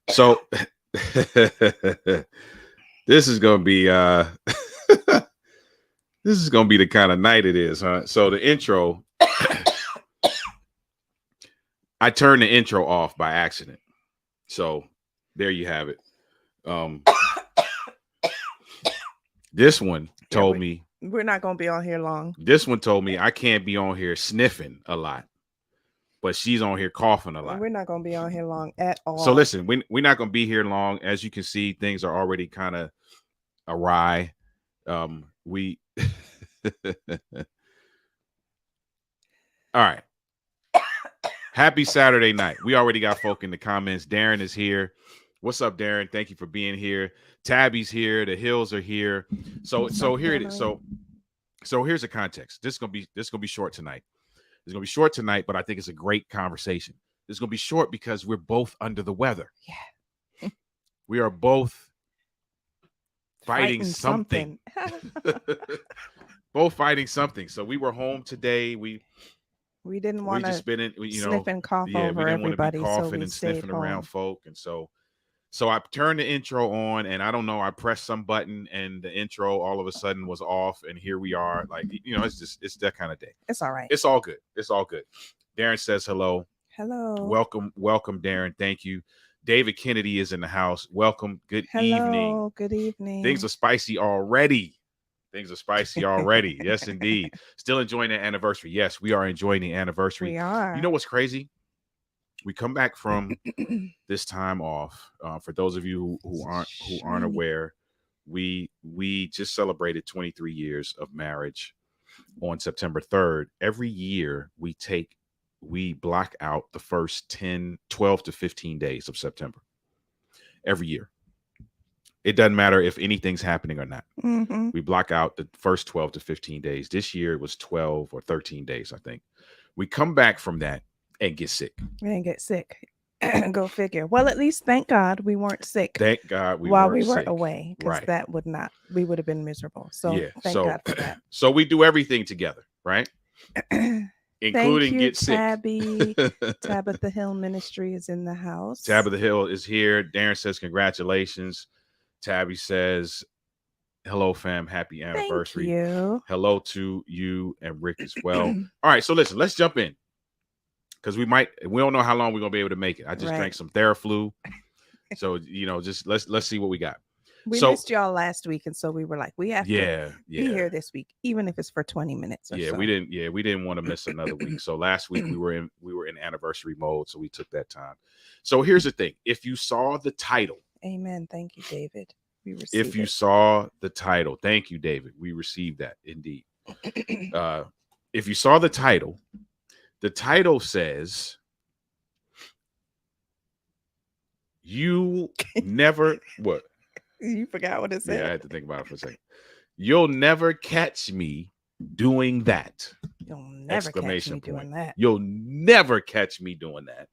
So this is gonna be this is gonna be the kind of night it is, huh? So the intro, I turned the intro off by accident. So there you have it. This one told me we're not gonna be on here long. This one told me I can't be on here sniffing a lot, but she's on here coughing a lot. We're not gonna be on here long at all. So listen, we're not gonna be here long. As you can see, things are already kind of awry. We all right. Happy Saturday night. We already got folk in the comments. Darren is here. What's up, Darren? Thank you for being here. Tabby's here. The Hills are here. So here it is. So here's the context. This is gonna be short tonight. It's gonna be short tonight, but I think it's a great conversation. It's gonna be short because we're both under the weather. Yeah. We are both fighting something. Both fighting something. So we were home today. We didn't want to sniff and cough over everybody. We coughing and sniffing around folk. And so I turned the intro on, and I don't know, I pressed some button and the intro all of a sudden was off, and here we are. Like, it's that kind of day. It's all right. It's all good. It's all good. Darren says hello. Hello. Welcome, Darren. Thank you. David Kennedy is in the house. Welcome. Good evening. Good evening. Things are spicy already. Yes, indeed. Still enjoying the anniversary. Yes, we are enjoying the anniversary. We are. You know what's crazy? We come back from this time off. For those of you who aren't aware, we just celebrated 23 years of marriage on September 3rd. Every year we block out the first 12 to 15 days of September. Every year. It doesn't matter if anything's happening or not. Mm-hmm. We block out the first 12 to 15 days. This year it was 12 or 13 days, I think. We come back from that and get sick. Go figure. Well, at least thank God we weren't sick. Thank God we were away, because right. We would have been miserable. So thank God for that. So we do everything together, right? Including get sick. Tabby. Tabitha Hill Ministry is in the house. Tabitha Hill is here. Darren says congratulations. Tabby says, hello, fam. Happy anniversary. Thank you. Hello to you and Rick as well. All right. So listen, let's jump in. Because we don't know how long we're going to be able to make it. I just drank some Theraflu. So, just let's see what we got. We missed y'all last week. And so we were like, we have to be here this week, even if it's for 20 minutes or so. We didn't want to miss another week. So last week we were in anniversary mode. So we took that time. So here's the thing. If you saw the title. Amen. Thank you, David. If you saw the title, thank you, David. We received that indeed. If you saw the title says, you never what? You forgot what it said. Yeah, I had to think about it for a second. You'll never catch me doing that. You'll never catch me doing that. You'll never catch me doing that.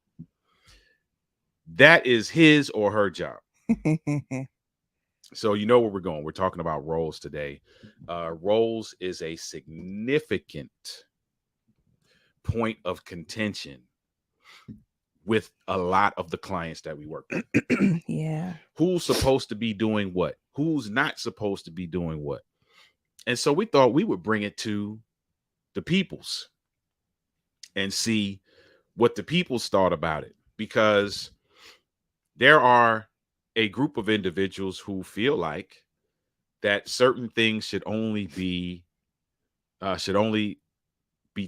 That is his or her job. So you know where we're going. We're talking about roles today. Roles is a significant point of contention with a lot of the clients that we work with. Yeah. Who's supposed to be doing what? Who's not supposed to be doing what? And so we thought we would bring it to the peoples and see what the peoples thought about it, because there are a group of individuals who feel like that certain things should only be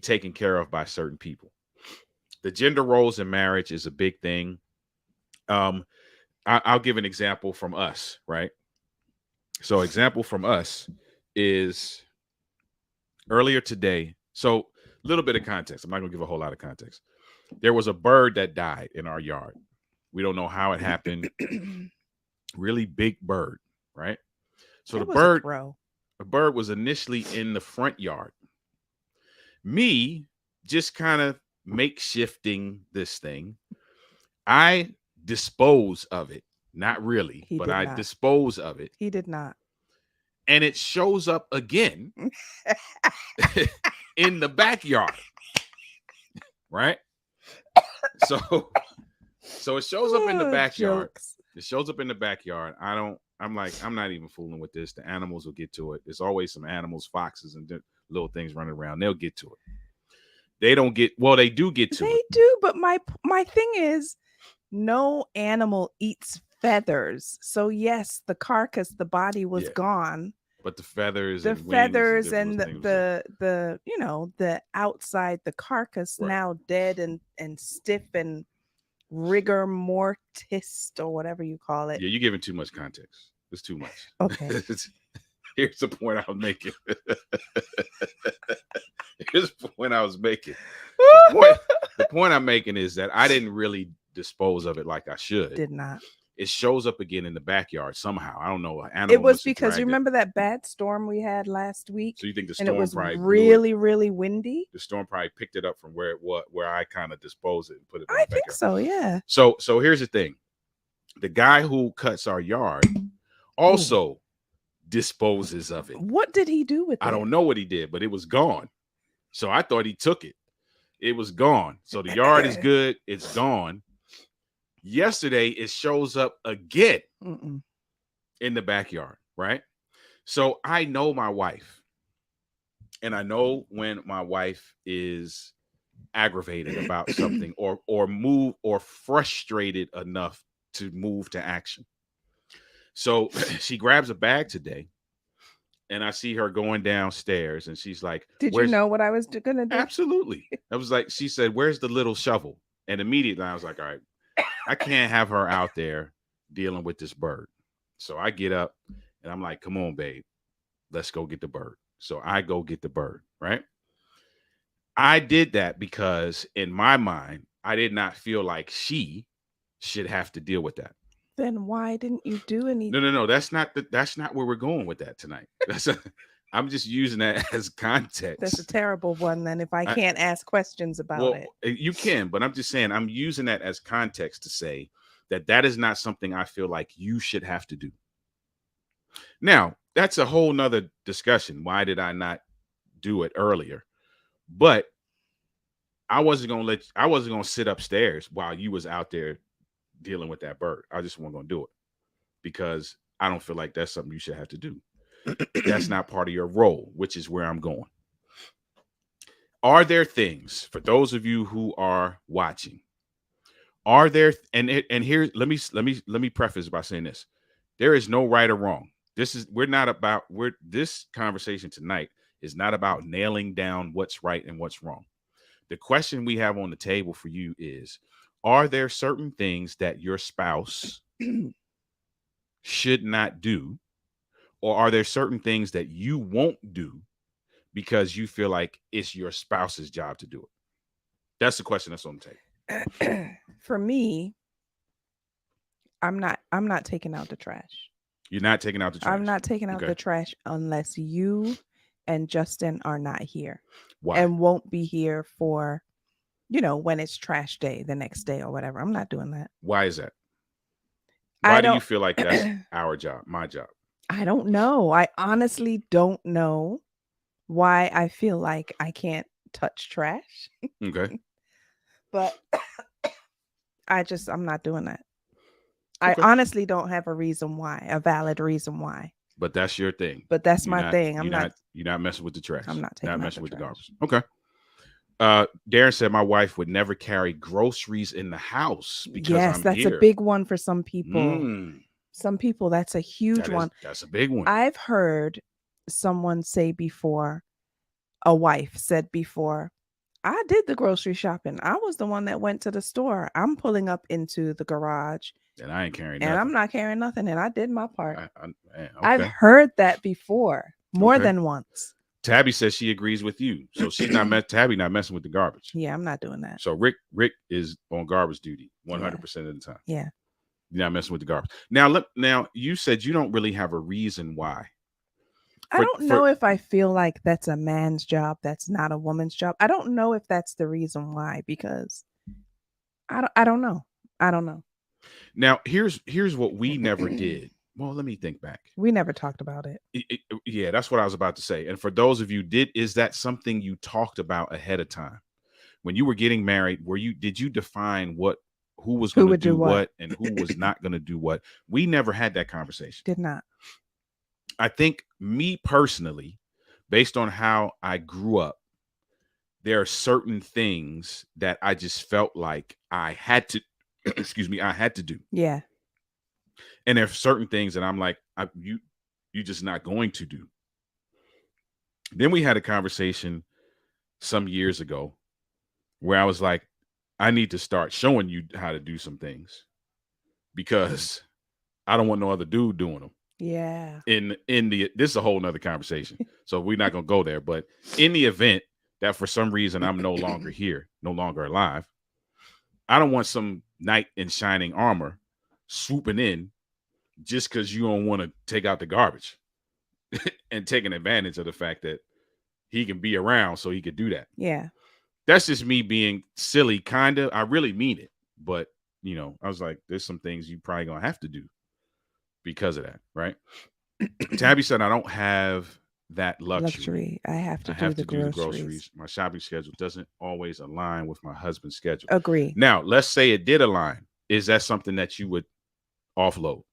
taken care of by certain people. The gender roles in marriage is a big thing. I'll give an example from us, right? So example from us is earlier today. So a little bit of context. I'm not going to give a whole lot of context. There was a bird that died in our yard. We don't know how it happened. Really big bird, right? So the bird was initially in the front yard. Me just kind of makeshifting this thing. I dispose of it. Not really, but I dispose of it. He did not. And it shows up again in the backyard. Right? So it shows up in the backyard. Jokes. It shows up in the backyard. I'm not even fooling with this. The animals will get to it. There's always some animals, foxes, and little things running around. They'll get to it. They don't get, well, they do get to it. They do, but my thing is, no animal eats feathers. So yes, the carcass, the body was gone. But the feathers and the you know, the outside, the carcass now dead and stiff and rigor mortis or whatever you call it. Yeah, you're giving too much context. It's too much. Okay. Here's the point I was making. Here's the point I was making. The point I'm making is that I didn't really dispose of it like I should. Did not. It shows up again in the backyard somehow. I don't know. It was because you remember that bad storm we had last week. So you think the storm and it was probably really windy? The storm probably picked it up from where I kind of disposed it and put it in I think so, yeah. So here's the thing. The guy who cuts our yard also disposes of it. What did he do with it? I don't know what he did, but it was gone. So I thought he took it. It was gone. So the yard is good. It's gone. Yesterday, it shows up again in the backyard, right? So I know my wife, and I know when my wife is aggravated about something or frustrated enough to move to action. So she grabs a bag today, and I see her going downstairs, and she's like, "Did you know what I was gonna do?" Absolutely. I was like, she said, "Where's the little shovel?" And immediately I was like, all right, I can't have her out there dealing with this bird. So I get up and I'm like, come on, babe, let's go get the bird. So I go get the bird, right? I did that because in my mind, I did not feel like she should have to deal with that. Then why didn't you do anything? No. That's not where we're going with that tonight. I'm just using that as context. That's a terrible one then if I can't ask questions about it. You can, but I'm just saying I'm using that as context to say that is not something I feel like you should have to do. Now, that's a whole nother discussion. Why did I not do it earlier? But I wasn't gonna sit upstairs while you was out there dealing with that bird. I just wasn't gonna do it because I don't feel like that's something you should have to do. That's not part of your role, which is where I'm going. Are there things, for those of you who are watching, are there, and here, let me preface by saying this. There is no right or wrong. This conversation tonight is not about nailing down what's right and what's wrong. The question we have on the table for you is, are there certain things that your spouse should not do? Or are there certain things that you won't do because you feel like it's your spouse's job to do it? That's the question that's on the table. For me, I'm not taking out the trash. You're not taking out the trash? I'm not taking out the trash unless you and Justin are not here. Why? And won't be here for, when it's trash day, the next day or whatever. I'm not doing that. Why is that? Why do you feel like that's our job, my job? I don't know. I honestly don't know why I feel like I can't touch trash. Okay. But I'm not doing that. Okay. I honestly don't have a reason why, a valid reason why. But that's your thing. But that's You're my not, thing. you're not messing with the trash. I'm not taking out messing the with the trash. garbage. Okay. Darren said my wife would never carry groceries in the house because Yes, I'm that's here. a big one for some people. Mm, Some people, that's a huge one. That's a big one. I've heard someone say before, a wife said before, I did the grocery shopping. I was the one that went to the store. I'm pulling up into the garage And I ain't carrying and nothing. I'm not carrying nothing. And I did my part. Man, okay. I've heard that before more Okay. than once. Tabby says she agrees with you. So she's Tabby not messing with the garbage. Yeah, I'm not doing that. So Rick is on garbage duty 100% of the time. Yeah. You're not messing with the garbage. Now you said you don't really have a reason why. I don't know if I feel like that's a man's job. That's not a woman's job. I don't know if that's the reason why, because I don't know. I don't know. Now, here's what we never did. Well, let me think back. We never talked about it. Yeah, that's what I was about to say. And for those of you, is that something you talked about ahead of time? When you were getting married, did you define who was going to do what and who was not going to do what? We never had that conversation. Did not. I think me personally, based on how I grew up, there are certain things that I just felt like I had to, I had to do. Yeah. And there are certain things that I'm like, you're just not going to do. Then we had a conversation some years ago where I was like, I need to start showing you how to do some things because I don't want no other dude doing them. Yeah. This is a whole nother conversation. So we're not going to go there. But in the event that for some reason I'm no longer here, no longer alive, I don't want some knight in shining armor swooping in just because you don't want to take out the garbage and taking advantage of the fact that he can be around so he could do that. Yeah. That's just me being silly, kind of. I really mean it. But, I was like, there's some things you probably going to have to do because of that, right? Tabby said, I don't have that luxury. I have to do the groceries. My shopping schedule doesn't always align with my husband's schedule. Agree. Now, let's say it did align. Is that something that you would offload?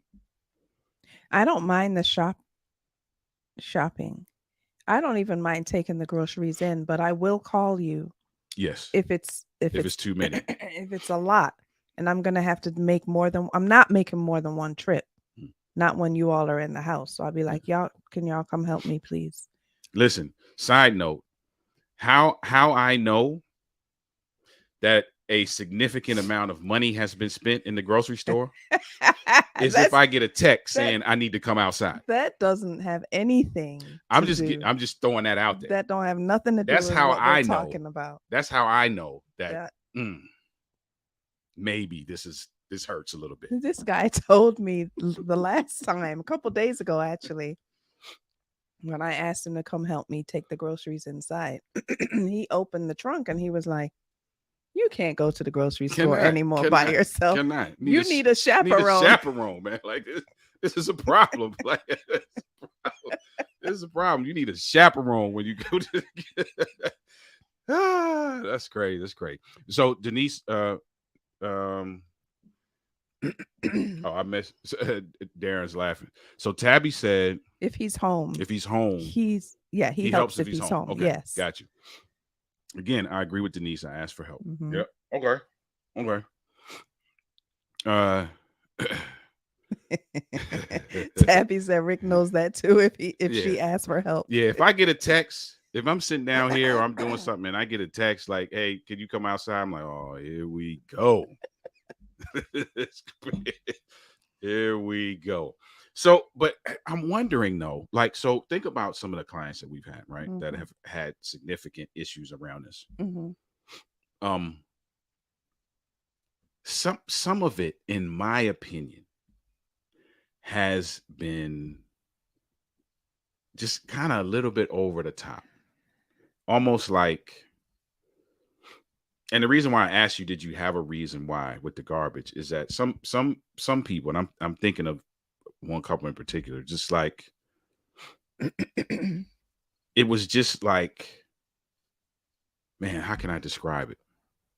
I don't mind the shopping. I don't even mind taking the groceries in, but I will call you. Yes. If it's too many. If it's a lot and I'm going to have to I'm not making more than one trip. Not when you all are in the house. So I'll be like, can y'all come help me, please? Listen, side note, how I know that a significant amount of money has been spent in the grocery store is if I get a text saying I need to come outside. That doesn't have anything. I'm just throwing that out there. That don't have nothing to do with what we're talking about. That's how I know that maybe this hurts a little bit. This guy told me the last time, a couple days ago, actually, when I asked him to come help me take the groceries inside, he opened the trunk and he was like, you can't go to the grocery store anymore by yourself. You need a chaperone. Chaperone, man. Like this is a problem. Like this is a problem. You need a chaperone when you go to. That's great. That's great. So Denise, oh, I missed. Darren's laughing. So Tabby said, if he's home, he helps if he's home. Okay, yes, got you. Again, I agree with Denise. I asked for help. Mm-hmm. Yep. Okay. Tabby said Rick knows that too. If she asks for help. Yeah. If I get a text, if I'm sitting down here or I'm doing something and I get a text like, "Hey, can you come outside?" I'm like, "Oh, here we go." Here we go. So, but I'm wondering though, like, so think about some of the clients that we've had, right? Mm-hmm. That have had significant issues around this. Mm-hmm. Some of it, in my opinion, has been just kind of a little bit over the top, almost like. And the reason why I asked you, did you have a reason why with the garbage, is that some people, and I'm thinking of one couple in particular, just like it was just like, man, how can I describe it?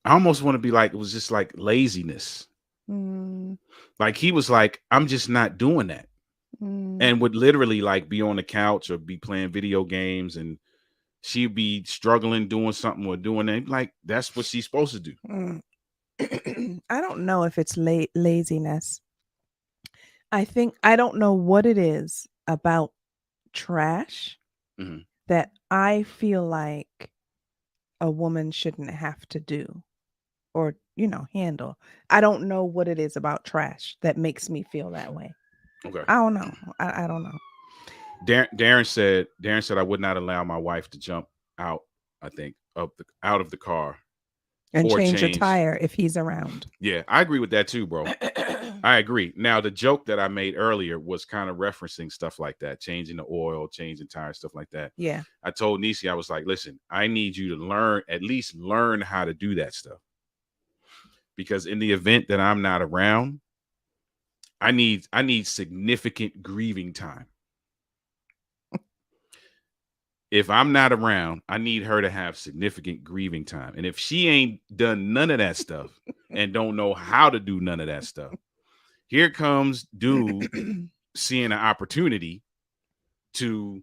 I almost want to be like, it was just like laziness. Mm, Like he was like, I'm just not doing that. mm, And would literally like be on the couch or be playing video games, and she'd be struggling doing something or doing that. Like that's what she's supposed to do. mm. I don't know if it's laziness. I think I don't know what it is about trash Mhm. that I feel like a woman shouldn't have to do or, handle. I don't know what it is about trash that makes me feel that way. Okay. I don't know. I don't know. Darren said I would not allow my wife to jump out, I think, out of the car And or change your change. tire if he's around. Yeah, I agree with that too, bro. I agree. Now, the joke that I made earlier was kind of referencing stuff like that, changing the oil, changing tires, stuff like that. Yeah. I told Nisi, I was like, listen, I need you to at least learn how to do that stuff. Because in the event that I'm not around, I need significant grieving time. If I'm not around, I need her to have significant grieving time. And if she ain't done none of that stuff and don't know how to do none of that stuff, here comes dude seeing an opportunity to,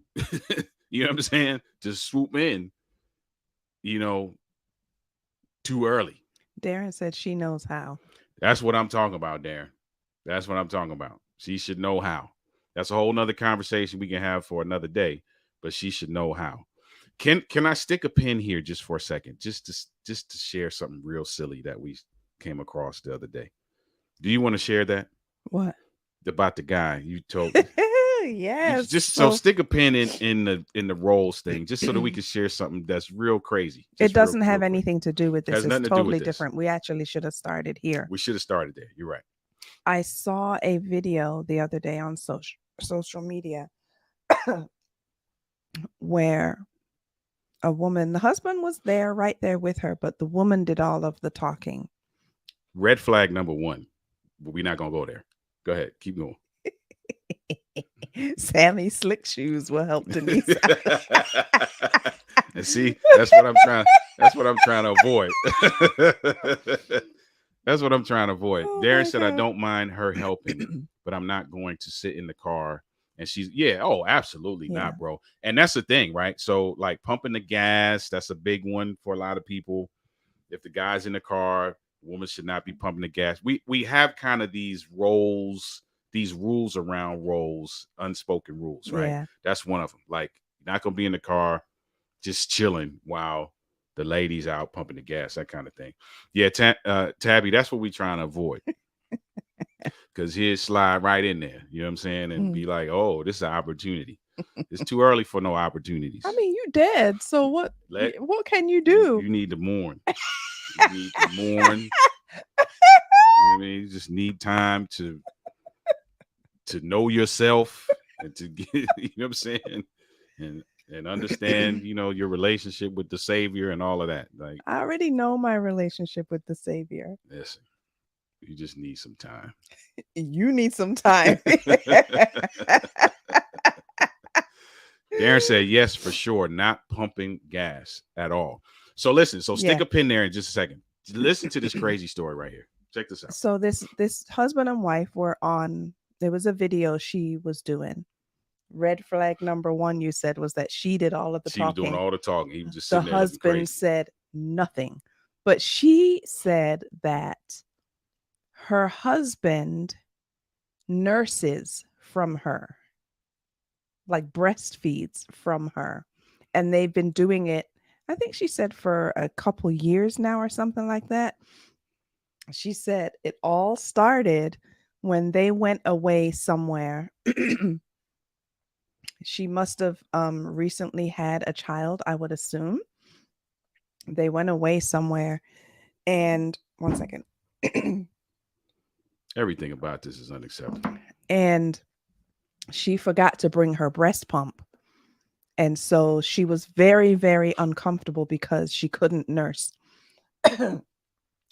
you know what I'm saying, to swoop in, too early. Darren said she knows how. That's what I'm talking about, Darren. That's what I'm talking about. She should know how. That's a whole nother conversation we can have for another day, but she should know how. Can I stick a pin here just for a second, just to share something real silly that we came across the other day? Do you want to share that What? about the guy you told me? Yes. Just so stick a pin in the roles thing, just so that we can share something that's real crazy. It doesn't have anything to do with this. Has It's nothing to do with totally this. different. We actually should have started here. We should have started there. You're right. I saw a video the other day on social media where a woman, the husband was there, right there with her, but the woman did all of the talking. Red flag number 1, but we're not gonna go there. Go ahead, keep going. Sammy Slick Shoes will help Denise. And see, that's what I'm trying to avoid. That's what I'm trying to avoid. Oh Darren my said, I God. don't mind her helping, but I'm not going to sit in the car. And she's, absolutely Yeah. not, bro. And that's the thing, right? So, like, pumping the gas, that's a big one for a lot of people. If the guy's in the car, the woman should not be pumping the gas. We have kind of these rules around roles, unspoken rules, right? Yeah. That's one of them. Like, you're not gonna be in the car just chilling while the lady's out pumping the gas, that kind of thing. Yeah, Tabby, that's what we're trying to avoid. Because he'll slide right in there, you know what I'm saying, and be like, oh, this is an opportunity. It's too early for no opportunities. I mean, you dead, so what can you do? You need to mourn. You need to mourn. You know what I mean? You just need time to know yourself and to get, you know what I'm saying? And understand, your relationship with the Savior and all of that. Like, I already know my relationship with the Savior. listen, you just need some time. You need some time. Darren said, yes, for sure. Not pumping gas at all. So listen, stick a pin there in just a second. Listen to this crazy story right here. Check this out. So this husband and wife were on, there was a video she was doing. Red flag number 1, you said, was that she did all of the talking. She was doing all the talking. He was just the sitting there looking crazy. husband said nothing. But she said that her husband nurses from her, like breastfeeds from her. And they've been doing it, I think she said, for a couple years now or something like that. She said it all started when they went away somewhere. She must have recently had a child, I would assume. They went away somewhere. And one second. Everything about this is unacceptable. And she forgot to bring her breast pump. And so she was very, very uncomfortable because she couldn't nurse.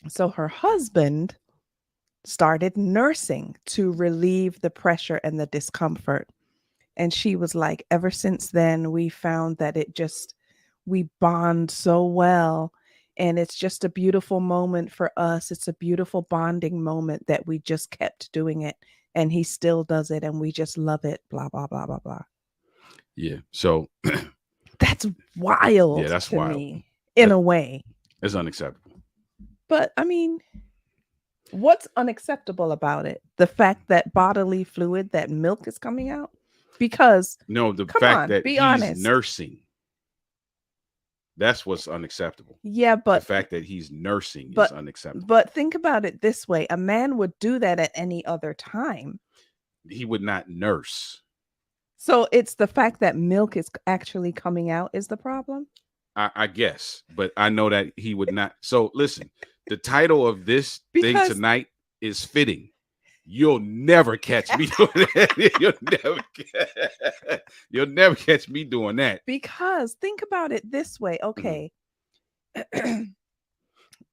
So her husband started nursing to relieve the pressure and the discomfort. And she was like, ever since then, we found that we bond so well. And it's just a beautiful moment for us. It's a beautiful bonding moment that we just kept doing it. And he still does it. And we just love it. Blah, blah, blah, blah, blah. Yeah. So That's wild yeah, that's to wild. me in a way. It's unacceptable. But I mean, what's unacceptable about it? The fact that bodily fluid, that milk is coming out? Because No, the come fact on, that be he's honest. nursing. That's what's unacceptable. Yeah, The but fact that he's nursing is but unacceptable. but think about it this way. A man would do that at any other time. He would not nurse. So it's the fact that milk is actually coming out is the problem? I guess, but I know that he would not. So listen, the title of this thing Because tonight is fitting. You'll never catch me doing that. You'll never catch me doing that. because think about it this way. Okay.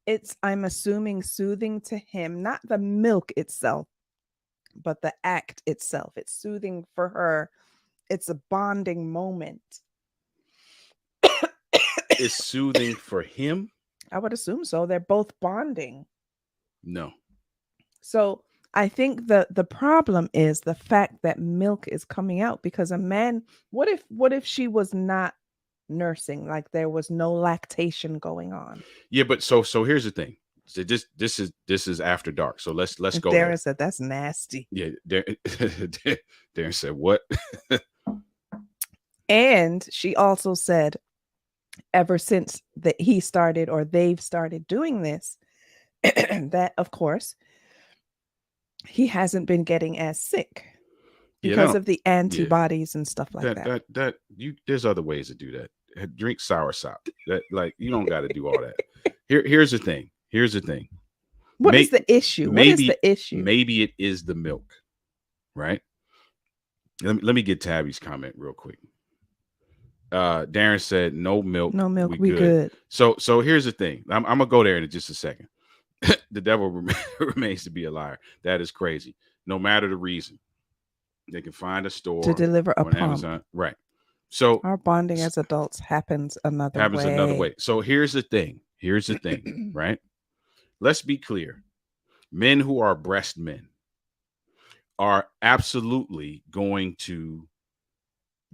It's, I'm assuming, soothing to him, not the milk itself, but the act itself. It's soothing for her. It's a bonding moment. It's soothing for him. I would assume so. They're both bonding. No. So I think the problem is the fact that milk is coming out, because a man, what if she was not nursing, like there was no lactation going on? Yeah, but so here's the thing. So this is after dark. So let's go Darren there. said that's nasty. Yeah, Darren said what? And she also said, ever since that he started or they've started doing this, that of course he hasn't been getting as sick because of the antibodies and stuff like that. There's other ways to do that. Drink soursop. That, like, you don't got to do all that. Here's the thing. What is the issue? What is the issue? Maybe it is the milk, right? Let me get Tabby's comment real quick. Darren said no milk. No milk. We good. So here's the thing. I'm gonna go there in just a second. The devil remains to be a liar. That is crazy. No matter the reason, they can find a store to deliver a pump. Amazon. Right. So our bonding as adults happens another way. So here's the thing. Right? Let's be clear. Men who are breast men are absolutely going to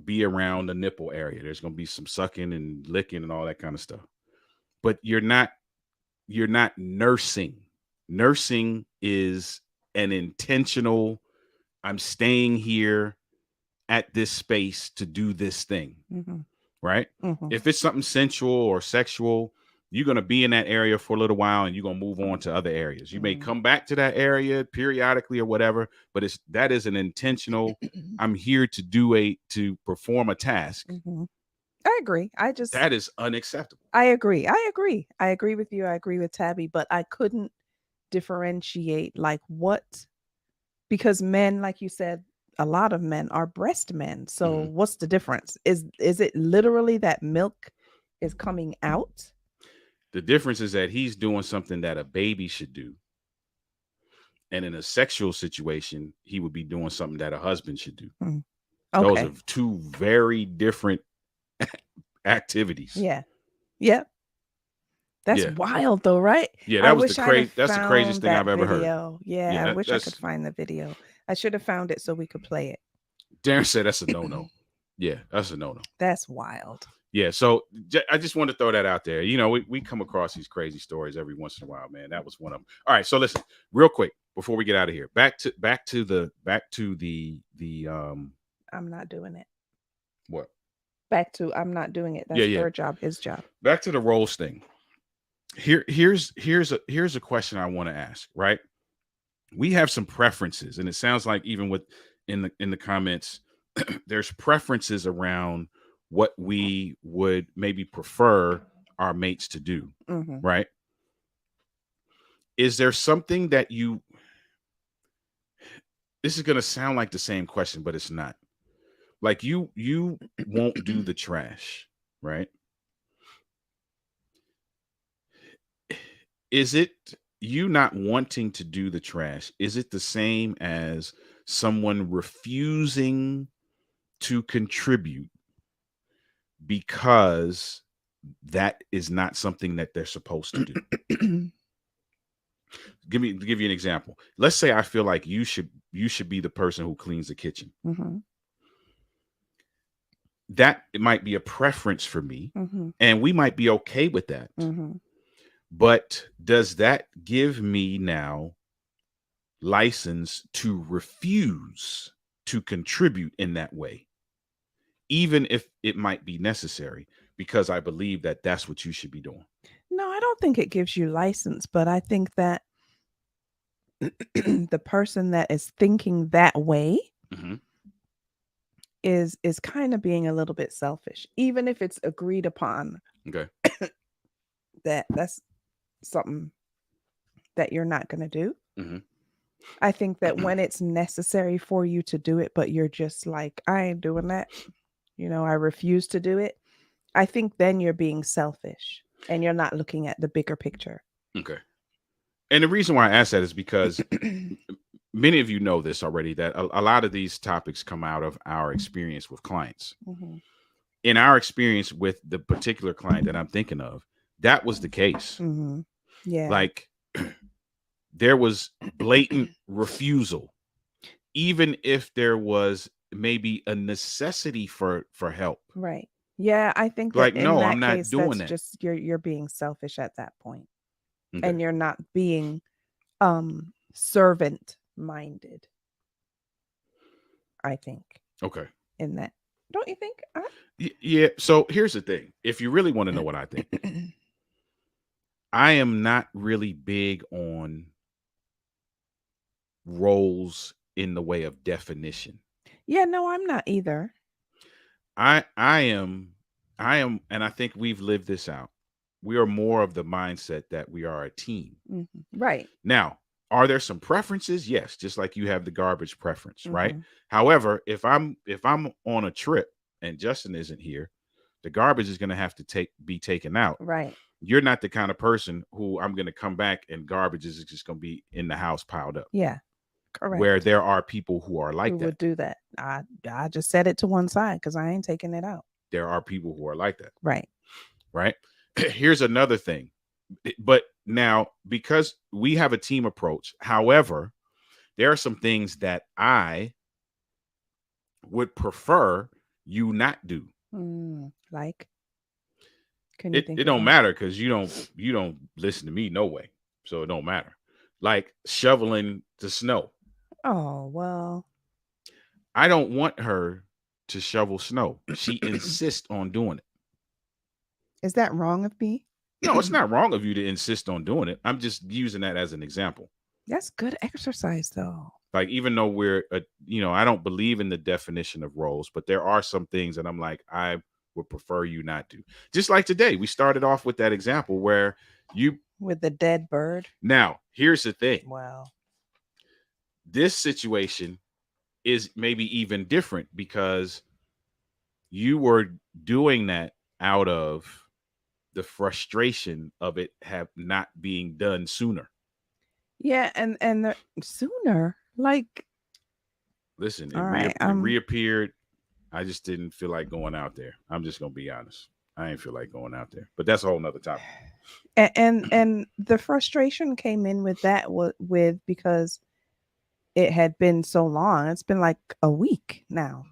be around the nipple area. There's going to be some sucking and licking and all that kind of stuff. But you're not nursing. Nursing is an intentional, I'm staying here at this space to do this thing. Mm-hmm. Right? Mm-hmm. If it's something sensual or sexual, you're going to be in that area for a little while and you're going to move on to other areas. You may come back to that area periodically or whatever, but that is an intentional, I'm here to perform a task. Mm-hmm. I agree. That is unacceptable. I agree. I agree with you. I agree with Tabby, but I couldn't differentiate like what, because men, like you said, a lot of men are breast men. So what's the difference? Is it literally that milk is coming out? The difference is that he's doing something that a baby should do. And in a sexual situation, he would be doing something that a husband should do. Okay. Those are two very different activities. Yeah. Yeah. That's wild though, right? Yeah, that's the craziest thing I've ever heard. Yeah, I wish I could find the video. I should have found it so we could play it. Darren said that's a no-no. Yeah, that's a no-no. That's wild. Yeah, so I just wanted to throw that out there. You know, we come across these crazy stories every once in a while, man. That was one of them. All right, so listen, real quick before we get out of here. Back to the I'm not doing it. What? Back to I'm not doing it. That's her job, his job. Back to the roles thing. Here's a question I want to ask, right? We have some preferences, and it sounds like even with in the comments, there's preferences around what we would maybe prefer our mates to do, right? Is there something that this is going to sound like the same question, but it's not. Like you won't do the trash, right? Is it you not wanting to do the trash? Is it the same as someone refusing to contribute because that is not something that they're supposed to do. Give you an example. Let's say I feel like you should be the person who cleans the kitchen. Mm-hmm. That it might be a preference for me, Mm-hmm. and we might be okay with that. Mm-hmm. But does that give me now license to refuse to contribute in that way, even if it might be necessary, because I believe that that's what you should be doing? No, I don't think it gives you license, but I think that the person that is thinking that way Mm-hmm. is kind of being a little bit selfish, even if it's agreed upon Okay. that that's something that you're not going to do. Mm-hmm. I think that when it's necessary for you to do it, but you're just like, I ain't doing that, I refuse to do it, I think then you're being selfish and you're not looking at the bigger picture. Okay. And the reason why I ask that is because many of you know this already, that a lot of these topics come out of our experience with clients. Mm-hmm. In our experience with the particular client that I'm thinking of, that was the case. Mm-hmm. Yeah. Like there was blatant refusal, even if there was maybe a necessity for help. Right. Yeah, I think that Like, in no, that I'm not case, doing that's that. just you're being selfish at that point. Okay. And you're not being servant minded, I think. Okay. In that, don't you think? Yeah. So here's the thing. If you really want to know what I think, I am not really big on roles in the way of definition. Yeah, no, I'm not either. I am, and I think we've lived this out. We are more of the mindset that we are a team. Mm-hmm. Right. Now, are there some preferences? Yes, just like you have the garbage preference, Mm-hmm. right? However, if I'm on a trip and Justin isn't here, the garbage is going to have to be taken out. Right. You're not the kind of person who I'm going to come back and garbage is just going to be in the house piled up. Yeah. Correct. Where there are people who are like who that. Would do that. I just set it to one side because I ain't taking it out. There are people who are like that. Right. Right. Here's another thing. But now, because we have a team approach, however, there are some things that I would prefer you not do. Like, can you think it don't matter because you don't listen to me, no way. So it don't matter. Like shoveling the snow. Oh, well. I don't want her to shovel snow. She insists on doing it. Is that wrong of me? No, it's not wrong of you to insist on doing it. I'm just using that as an example. That's good exercise, though. Like, even though we're, I don't believe in the definition of roles, but there are some things that I'm like, I would prefer you not to. Just like today, we started off with that example where with the dead bird. Now, here's the thing. Wow. This situation is maybe even different because you were doing that out of the frustration of it not being done sooner. Yeah, and the sooner, like, listen, it reappeared. I just didn't feel like going out there. I'm just gonna be honest. I didn't feel like going out there, but that's a whole nother topic. And the frustration came in with that because it had been so long. It's been like a week now.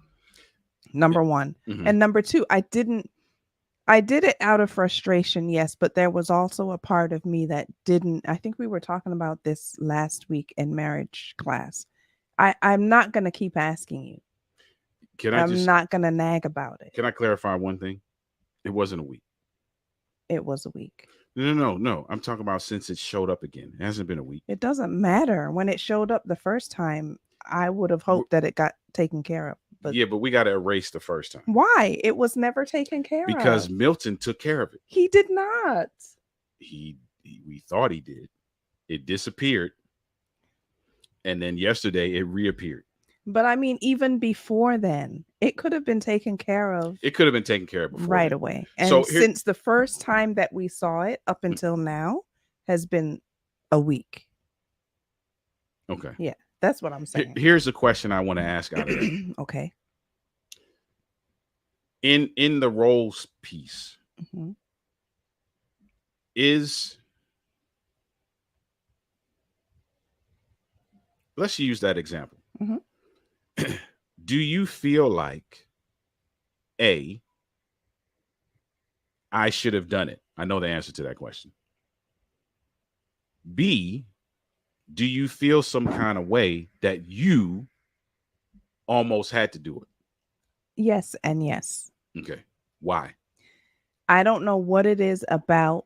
Number one. Mm-hmm. And number two, I did it out of frustration, yes, but there was also a part of me that didn't. I think we were talking about this last week in marriage class. I'm not going to keep asking you. I'm not going to nag about it. Can I clarify one thing? It wasn't a week. It was a week. No. I'm talking about since it showed up again. It hasn't been a week. It doesn't matter. When it showed up the first time, I would have hoped that it got taken care of. But yeah, but we got to erase the first time. Why? It was never taken care of. Because Milton took care of it. He did not. We thought he did. It disappeared. And then yesterday it reappeared. But I mean, even before then, it could have been taken care of. It could have been taken care of before right then. away. And since the first time that we saw it up until now has been a week. Okay. Yeah, that's what I'm saying. Here's a question I want to ask out of it. Okay. In the roles piece, mm-hmm. let's use that example. Mm-hmm. Do you feel like A, I should have done it? I know the answer to that question. B, do you feel some kind of way that you almost had to do it? Yes and yes. Okay. Why? I don't know what it is about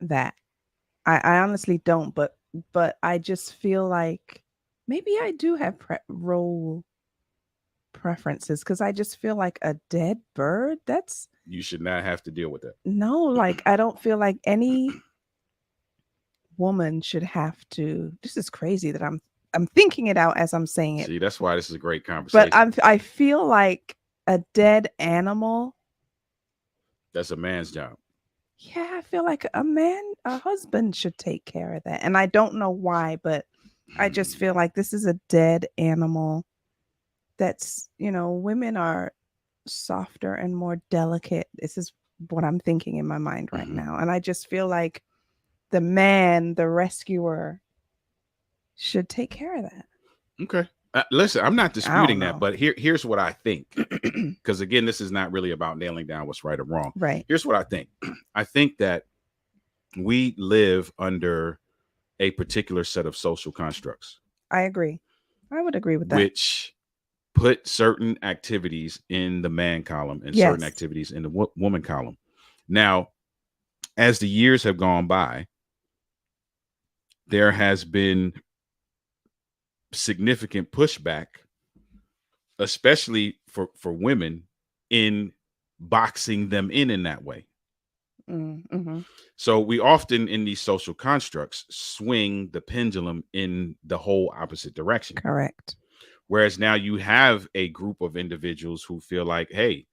that. I honestly don't, but I just feel like maybe I do have role preferences because I just feel like a dead bird. That's You should not have to deal with that. no, like I don't feel like any woman should have to. This is crazy that I'm thinking it out as I'm saying it. See, that's why this is a great But conversation. I feel like a dead animal. That's a man's job. Yeah, I feel like a husband should take care of that. And I don't know why, but I just feel like this is a dead animal that's, women are softer and more delicate. This is what I'm thinking in my mind right now. And I just feel like the man, the rescuer, should take care of that. Okay. Listen, I'm not disputing that, know. but here's what I think. Because again, this is not really about nailing down what's right or wrong. Right. Here's what I think. I think that we live under a particular set of social constructs. I agree. I would agree with that. Which put certain activities in the man column and certain activities in the woman column. Now, as the years have gone by, there has been significant pushback, especially for women, in boxing them in that way. Mm-hmm. So we often in these social constructs swing the pendulum in the whole opposite direction. Correct. Whereas now you have a group of individuals who feel like, hey,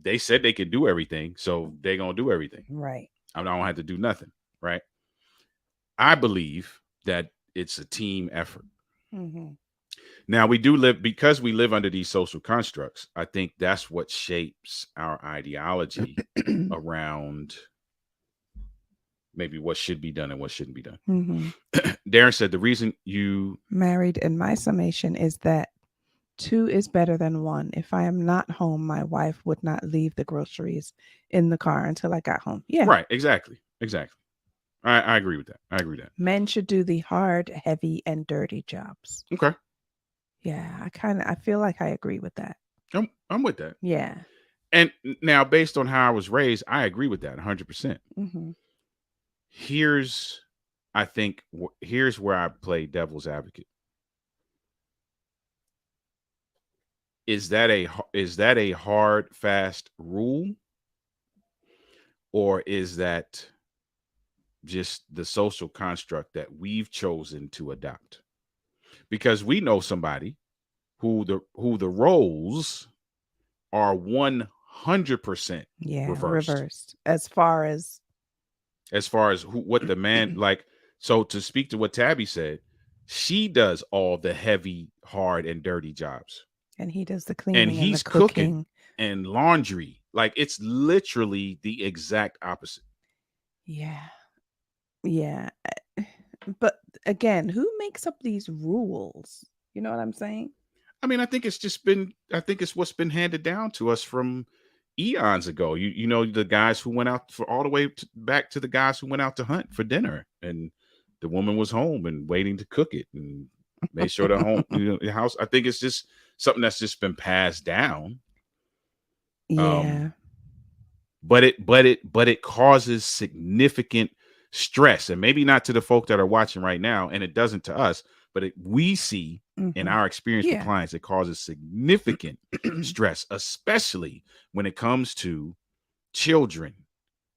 they said they could do everything, so they're going to do everything. Right. I don't have to do nothing. Right. I believe that it's a team effort. Mm-hmm. Now we do live, because we live under these social constructs. I think that's what shapes our ideology around maybe what should be done and what shouldn't be done. Mm-hmm. Darren said the reason you married, in my summation, is that 2 is better than 1. If I am not home, my wife would not leave the groceries in the car until I got home. Yeah. Right. Exactly. I agree with that. Men should do the hard, heavy, and dirty jobs. Okay. Yeah, I feel like I agree with that. I'm with that. Yeah. And now, based on how I was raised, I agree with that 100%. Mm-hmm. Here's where I play devil's advocate. Is that a hard, fast rule, or is that just the social construct that we've chosen to adopt? Because we know somebody who the roles are 100% reversed as far as what the man like. So to speak to what Tabby said, she does all the heavy, hard, and dirty jobs, and he does the cleaning, and he's the cooking and laundry. Like, it's literally the exact opposite. Yeah. But again, who makes up these rules? You know what I'm saying? I mean, I think it's what's been handed down to us from eons ago. You know, the guys who went out all the way back to the guys who went out to hunt for dinner, and the woman was home and waiting to cook it and made sure the house. I think it's just something that's just been passed down. Yeah. But it causes significant stress, and maybe not to the folk that are watching right now, and it doesn't to us, but we see in our experience with clients, it causes significant stress, especially when it comes to children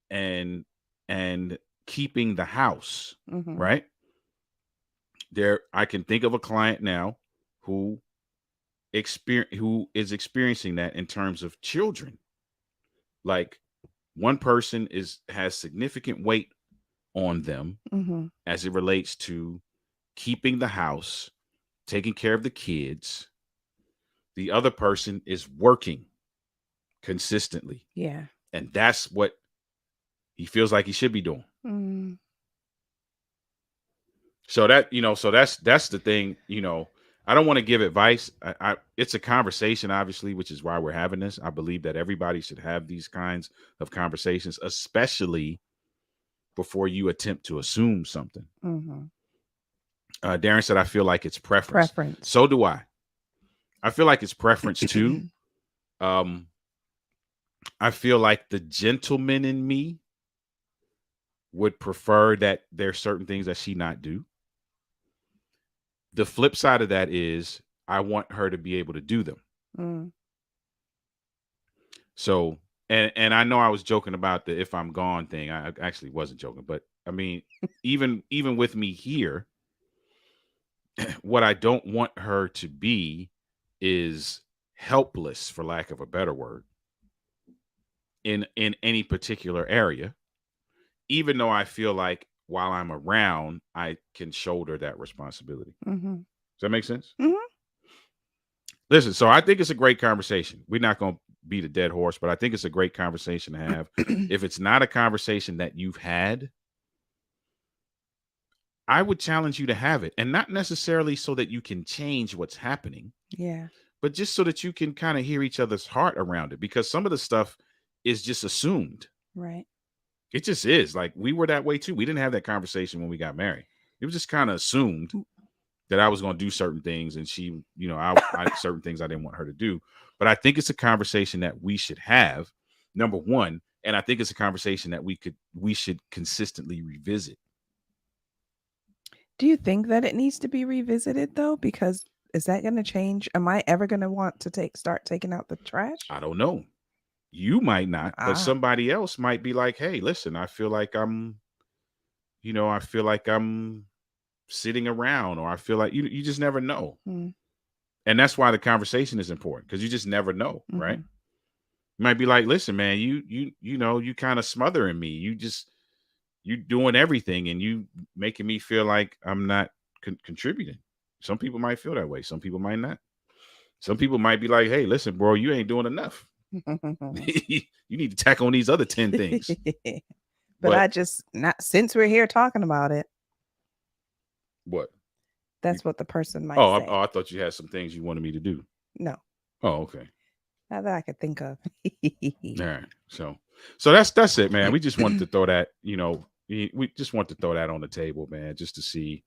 and keeping the house, right? I can think of a client now who is experiencing that in terms of children. Like, one person has significant weight on them as it relates to keeping the house, taking care of the kids. The other person is working consistently. Yeah. And that's what he feels like he should be doing. Mm. So that, so that's the thing, I don't want to give advice. It's a conversation, obviously, which is why we're having this. I believe that everybody should have these kinds of conversations, especially before you attempt to assume something. Mm-hmm. Darren said, I feel like it's preference. Preference. So do I. I feel like it's preference too. I feel like the gentleman in me would prefer that there's certain things that she not do. The flip side of that is I want her to be able to do them. Mm. So, and I know I was joking about the if I'm gone thing. I actually wasn't joking, but I mean, even with me here, what I don't want her to be is helpless, for lack of a better word, in any particular area, even though I feel like while I'm around, I can shoulder that responsibility. Mm-hmm. Does that make sense? Mm-hmm. Listen, so I think it's a great conversation. We're not going to beat a dead horse, but I think it's a great conversation to have. If it's not a conversation that you've had, I would challenge you to have it, and not necessarily so that you can change what's happening. Yeah. But just so that you can kind of hear each other's heart around it, because some of the stuff is just assumed. Right. It just is. Like, we were that way too. We didn't have that conversation when we got married. It was just kind of assumed that I was going to do certain things, and she, I certain things I didn't want her to do. But I think it's a conversation that we should have, number one, and I think it's a conversation that we should consistently revisit. Do you think that it needs to be revisited though? Because is that going to change? Am I ever going to want to start taking out the trash? I don't know. You might not, but somebody else might be like, hey, listen, I feel like I'm sitting around, or I feel like you just never know. Mm. And that's why the conversation is important, because you just never know, Mm-hmm. right? You might be like, listen, man, you kind of smothering me. You doing everything, and you making me feel like I'm not contributing. Some people might feel that way. Some people might not. Some people might be like, hey, listen, bro, you ain't doing enough. You need to tack on these other 10 things. But I just, not since we're here talking about it. What? That's what the person might say. I thought you had some things you wanted me to do. No. Oh, okay. Not that I could think of. All right. So that's it, man. We just wanted to throw that, we just want to throw that on the table, man, just to see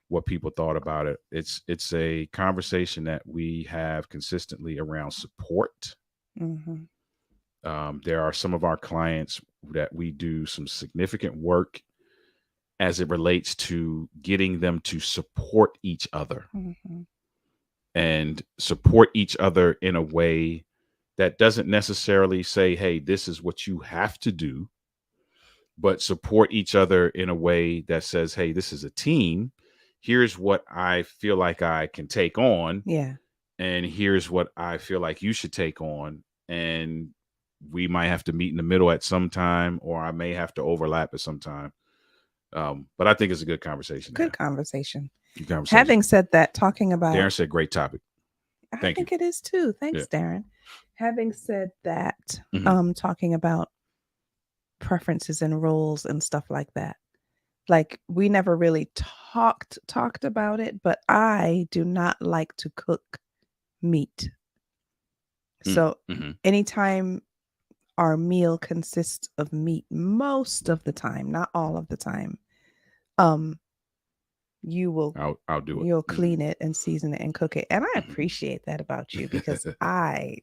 what people thought about it. It's a conversation that we have consistently around support. Mm-hmm. There are some of our clients that we do some significant work as it relates to getting them to support each other. Mm-hmm. And support each other in a way that doesn't necessarily say, hey, this is what you have to do, but support each other in a way that says, hey, this is a team. Here's what I feel like I can take on. Yeah. And here's what I feel like you should take on. And we might have to meet in the middle at some time, or I may have to overlap at some time. But I think it's a good conversation. Good conversation. Good conversation. Having said that, talking about... Darren said, great topic. I think it is too. Thanks, Darren. Having said that, talking about preferences and roles and stuff like that. Like, we never really talked about it, but I do not like to cook meat. So anytime our meal consists of meat, most of the time, not all of the time, you will I'll do it. You'll clean it and season it and cook it. And I appreciate that about you, because I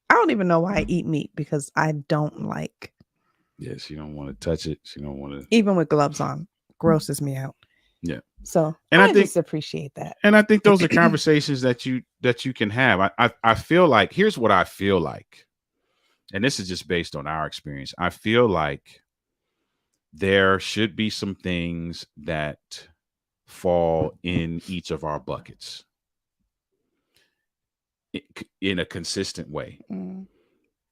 don't even know why I eat meat, because I don't like. Yeah, she don't want to touch it. She don't want to. Even with gloves on, grosses me out. Yeah. So, and I just appreciate that. And I think those are conversations that you can have. I feel like, here's what I feel like, and this is just based on our experience. I feel like there should be some things that fall in each of our buckets in a consistent way. Mm.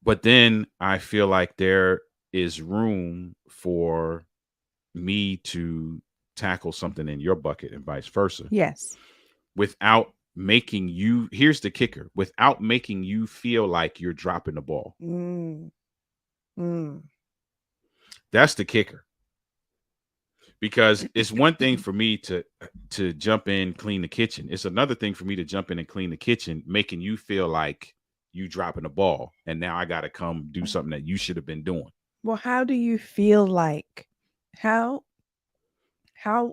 But then I feel like there is room for me to tackle something in your bucket and vice versa. Yes. Without making you, here's the kicker, without making you feel like you're dropping the ball. That's the kicker. Because it's one thing for me to jump in, clean the kitchen. It's another thing for me to jump in and clean the kitchen, making you feel like you dropping the ball. And now I got to come do something that you should have been doing. Well, how do you feel like, how,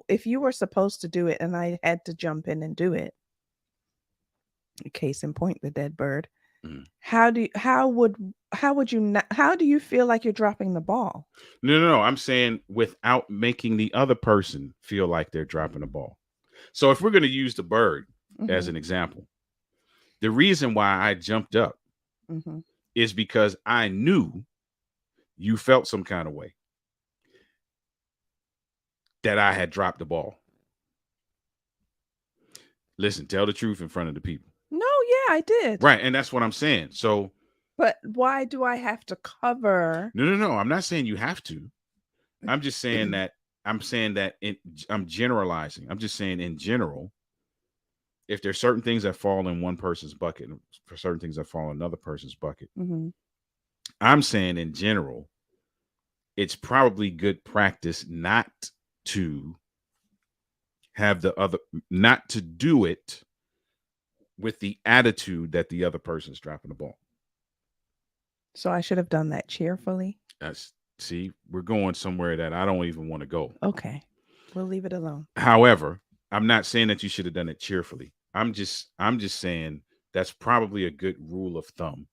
if you were supposed to do it and I had to jump in and do it, case in point, the dead bird, how do you feel like you're dropping the ball? No. I'm saying without making the other person feel like they're dropping the ball. So if we're going to use the bird as an example, the reason why I jumped up is because I knew you felt some kind of way that I had dropped the ball. Listen, tell the truth in front of the people. No, yeah, I did. Right. And that's what I'm saying. So, but why do I have to cover? No. I'm not saying you have to. I'm just saying that I'm generalizing. I'm just saying in general, if there's certain things that fall in one person's bucket and for certain things that fall in another person's bucket, I'm saying in general, it's probably good practice not to do it with the attitude that the other person's dropping the ball. So I should have done that cheerfully. See, we're going somewhere that I don't even want to go. Okay. We'll leave it alone. However, I'm not saying that you should have done it cheerfully. I'm just saying that's probably a good rule of thumb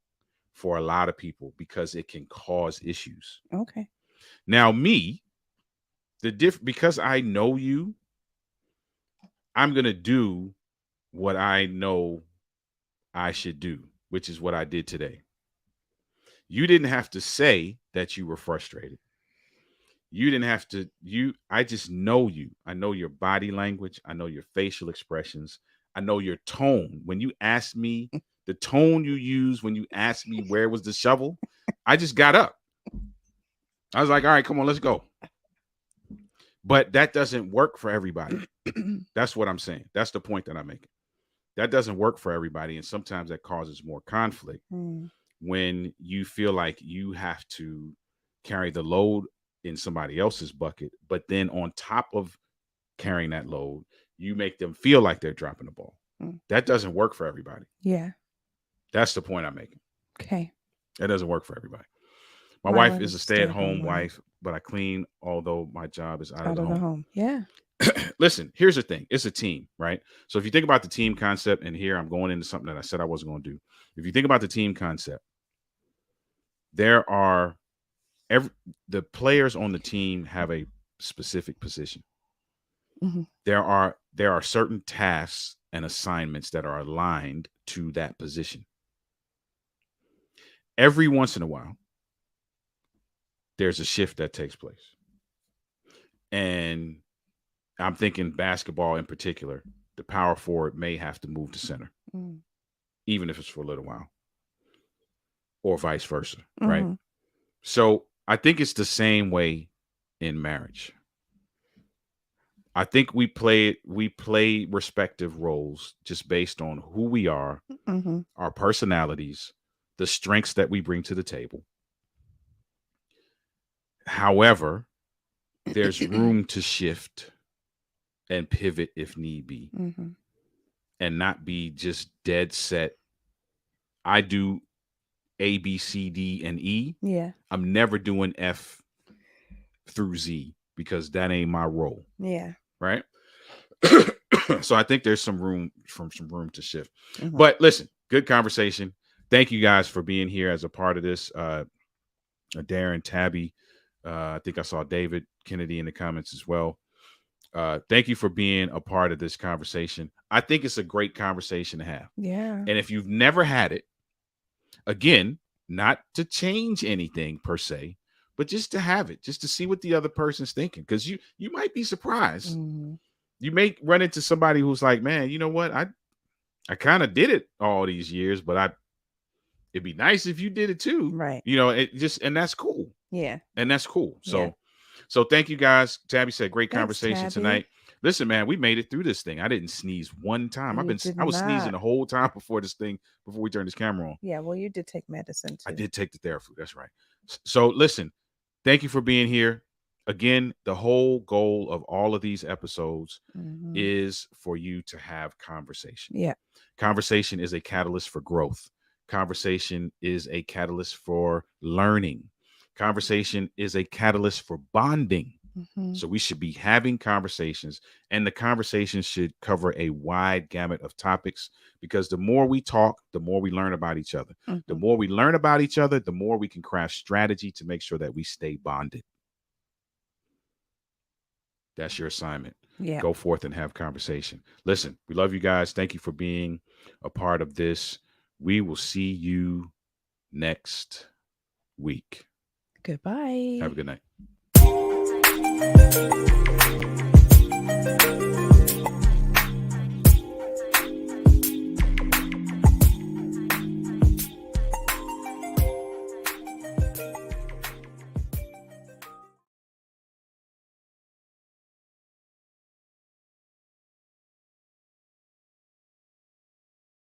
for a lot of people because it can cause issues. Okay. Now, me, because I know you, I'm going to do what I know I should do, which is what I did today. You didn't have to say that you were frustrated. You didn't have to, I just know you. I know your body language. I know your facial expressions. I know your tone. When you asked me, the tone you used when you asked me where was the shovel, I just got up. I was like, all right, come on, let's go. But that doesn't work for everybody. That's what I'm saying. That's the point that I'm making. That doesn't work for everybody. And sometimes that causes more conflict when you feel like you have to carry the load in somebody else's bucket. But then on top of carrying that load, you make them feel like they're dropping the ball. That doesn't work for everybody. Yeah. That's the point I'm making. Okay. That doesn't work for everybody. My wife is a stay-at-home wife, but I clean, although my job is out of the home. Yeah. Listen, here's the thing. It's a team, right? So if you think about the team concept, and here I'm going into something that I said I wasn't going to do. If you think about the team concept, there are the players on the team have a specific position. There are certain tasks and assignments that are aligned to that position. Every once in a while, there's a shift that takes place. And I'm thinking basketball in particular, the power forward may have to move to center, even if it's for a little while, or vice versa, right? So I think it's the same way in marriage. I think we play respective roles just based on who we are, our personalities, the strengths that we bring to the table. However, there's room to shift and pivot if need be, and not be just dead set. I do A, B, C, D, and E. Yeah. I'm never doing F through Z because that ain't my role. Yeah. Right. So I think there's some room to shift. But listen, good conversation. Thank you guys for being here as a part of this. Darren, Tabby, I think I saw David Kennedy in the comments as well. Thank you for being a part of this conversation. I think it's a great conversation to have. Yeah. And if you've never had it, again, not to change anything per se, but just to have it, just to see what the other person's thinking. Because you might be surprised. You may run into somebody who's like, man, you know what? I kind of did it all these years, but it'd be nice if you did it too. Right. You know, and that's cool. Yeah. And that's cool. So thank you guys. Tabby said great conversation Tabby. tonight. Listen, man, we made it through this thing. I didn't sneeze one time. You did I was sneezing the not. whole time before we turned this camera on. Yeah, well, you did take medicine I too. did take the Theraflu. That's right. So listen, thank you for being here. Again, the whole goal of all of these episodes is for you to have conversation. Yeah. Conversation is a catalyst for growth. Conversation is a catalyst for learning. Conversation is a catalyst for bonding. So we should be having conversations, and the conversations should cover a wide gamut of topics, because the more we talk, the more we learn about each other. The more we learn about each other, the more we can craft strategy to make sure that we stay bonded. That's your assignment. Yeah. Go forth and have conversation. Listen, we love you guys. Thank you for being a part of this. We will see you next week. Goodbye. Have a good night.